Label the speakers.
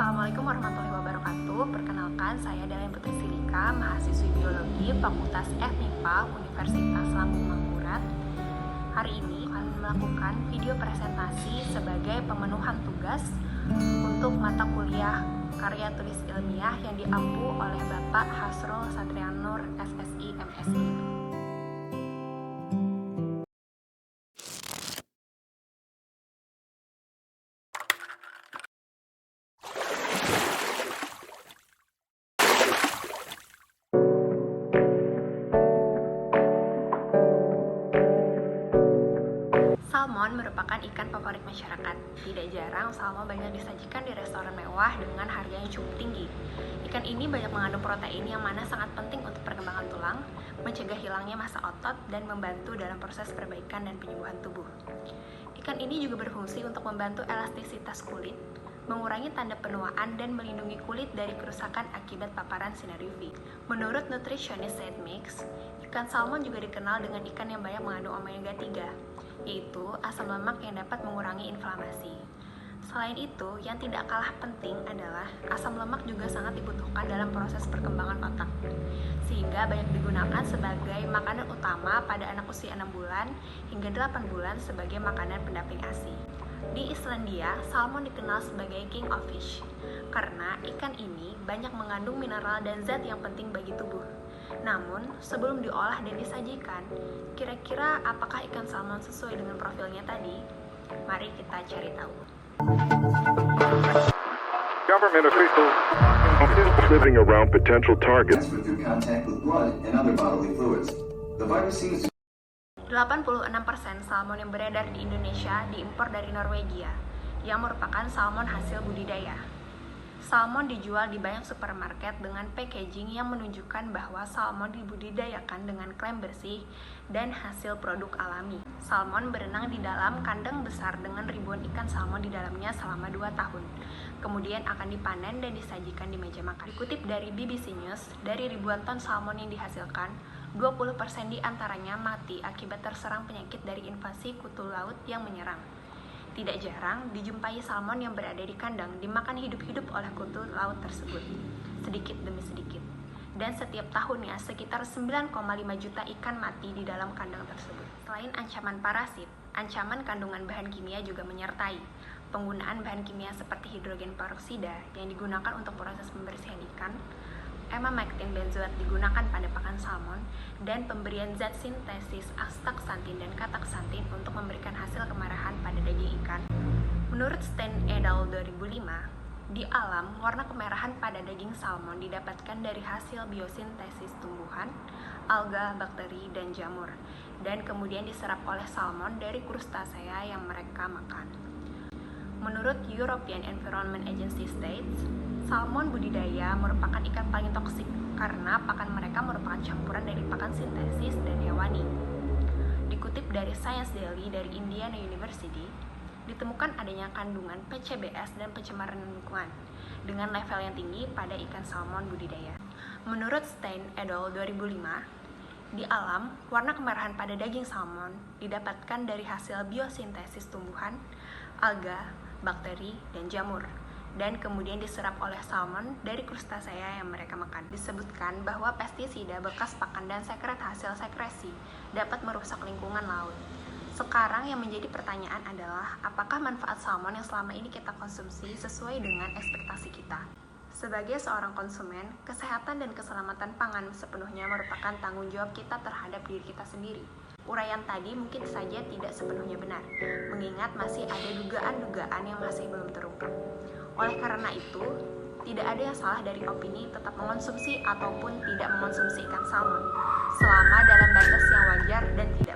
Speaker 1: Assalamualaikum warahmatullahi wabarakatuh. Perkenalkan, saya Dalen Putri Silika, mahasiswi biologi Fakultas FMIPA Universitas Lambung Mangkurat. Hari ini akan melakukan video presentasi sebagai pemenuhan tugas untuk mata kuliah karya tulis ilmiah yang diampu oleh Bapak Hasrul Satrianur, SSI, MSI. Salmon merupakan ikan favorit masyarakat. Tidak jarang, salmon banyak disajikan di restoran mewah dengan harga yang cukup tinggi. Ikan ini banyak mengandung protein yang mana sangat penting untuk perkembangan tulang, mencegah hilangnya massa otot, dan membantu dalam proses perbaikan dan penyembuhan tubuh. Ikan ini juga berfungsi untuk membantu elastisitas kulit, mengurangi tanda penuaan, dan melindungi kulit dari kerusakan akibat paparan sinar UV. Menurut nutrisionis Seth Mix, ikan salmon juga dikenal dengan ikan yang banyak mengandung omega 3, yaitu asam lemak yang dapat mengurangi inflamasi. Selain itu, yang tidak kalah penting adalah asam lemak juga sangat dibutuhkan dalam proses perkembangan otak, sehingga banyak digunakan sebagai makanan utama pada anak usia 6 bulan hingga 8 bulan sebagai makanan pendamping ASI. Di Islandia, salmon dikenal sebagai king of fish karena ikan ini banyak mengandung mineral dan zat yang penting bagi tubuh. Namun, sebelum diolah dan disajikan, kira-kira apakah ikan salmon sesuai dengan profilnya tadi? Mari kita cari tahu.
Speaker 2: Government officials living around potential targets.
Speaker 3: Through contact with blood and other bodily fluids. The virus seems to
Speaker 1: 86% salmon yang beredar di Indonesia diimpor dari Norwegia, yang merupakan salmon hasil budidaya. Salmon dijual di banyak supermarket dengan packaging yang menunjukkan bahwa salmon dibudidayakan dengan klaim bersih dan hasil produk alami. Salmon berenang di dalam kandang besar dengan ribuan ikan salmon di dalamnya selama 2 tahun. Kemudian akan dipanen dan disajikan di meja makan. Dikutip dari BBC News, dari ribuan ton salmon yang dihasilkan, 20% di antaranya mati akibat terserang penyakit dari invasi kutu laut yang menyerang. Tidak jarang dijumpai salmon yang berada di kandang dimakan hidup-hidup oleh kutu laut tersebut, sedikit demi sedikit. Dan setiap tahunnya sekitar 9,5 juta ikan mati di dalam kandang tersebut. Selain ancaman parasit, ancaman kandungan bahan kimia juga menyertai. Penggunaan bahan kimia seperti hidrogen peroksida yang digunakan untuk proses pembersihan ikan, emamectin benzoat digunakan pada pakan salmon, dan pemberian zat sintesis astaxanthin dan kataxanthin untuk memberikan hasil kemerahan pada daging ikan. Menurut Stein et al. 2005, di alam, warna kemerahan pada daging salmon didapatkan dari hasil biosintesis tumbuhan, alga, bakteri, dan jamur, dan kemudian diserap oleh salmon dari krustasea yang mereka makan. Menurut European Environment Agency states, salmon budidaya merupakan ikan paling toksik karena pakan mereka merupakan campuran dari pakan sintesis dan hewani. Dikutip dari Science Daily dari Indiana University, ditemukan adanya kandungan PCBs dan pencemaran lingkungan dengan level yang tinggi pada ikan salmon budidaya. Menurut Stein et al. 2005, di alam, warna kemerahan pada daging salmon didapatkan dari hasil biosintesis tumbuhan, alga, bakteri, dan jamur, dan kemudian diserap oleh salmon dari krustasea yang mereka makan. Disebutkan bahwa pestisida bekas pakan dan sekret hasil sekresi dapat merusak lingkungan laut. Sekarang yang menjadi pertanyaan adalah, apakah manfaat salmon yang selama ini kita konsumsi sesuai dengan ekspektasi kita? Sebagai seorang konsumen, kesehatan dan keselamatan pangan sepenuhnya merupakan tanggung jawab kita terhadap diri kita sendiri. Uraian tadi mungkin saja tidak sepenuhnya benar, mengingat masih ada dugaan-dugaan yang masih belum terungkap. Oleh karena itu, tidak ada yang salah dari opini tetap mengonsumsi ataupun tidak mengonsumsi ikan salmon, selama dalam batas yang wajar dan tidak